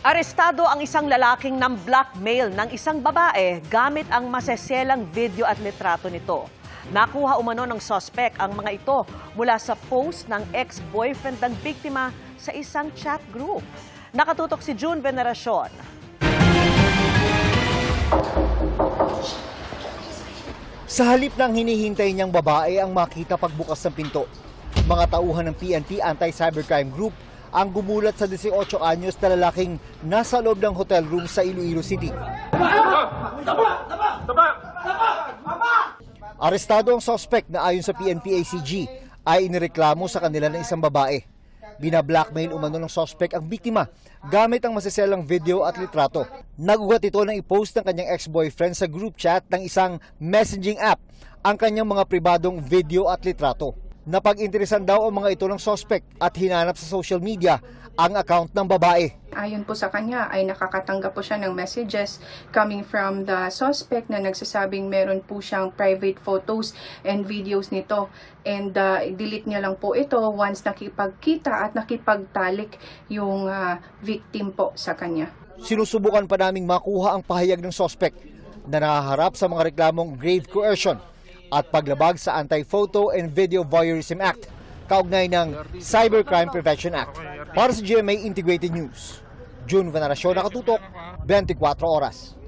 Arestado ang isang lalaking blackmail ng isang babae gamit ang maseselang video at litrato nito. Nakuha umano ng suspect ang mga ito mula sa post ng ex-boyfriend ng biktima sa isang chat group. Nakatutok si June Veneracion. Sa halip ng hinihintay niyang babae ang makita pagbukas ng pinto, mga tauhan ng PNP Anti-Cybercrime Group ang gumulat sa 18 anyos na lalaking nasa loob ng hotel room sa Iloilo City. Arestado ang suspect na ayon sa PNP-ACG ay inireklamo sa kanila ng isang babae. Bina-blackmail umano ng suspect ang biktima gamit ang maseselang video at litrato. Nagugat ito ng i-post ng kanyang ex-boyfriend sa group chat ng isang messaging app ang kanyang mga pribadong video at litrato. Napag-interesan daw ang mga ito ng suspect at hinanap sa social media ang account ng babae. Ayon po sa kanya ay nakakatanggap po siya ng messages coming from the suspect na nagsasabing meron po siyang private photos and videos nito. And delete niya lang po ito once nakipagkita at nakipagtalik yung victim po sa kanya. Sinusubukan pa naming makuha ang pahayag ng suspect na nakaharap sa mga reklamong grave coercion at paglabag sa Anti-Photo and Video Voyeurism Act, kaugnay ng Cybercrime Prevention Act. Para sa GMA Integrated News, June Veneracion, nakatutok, 24 oras.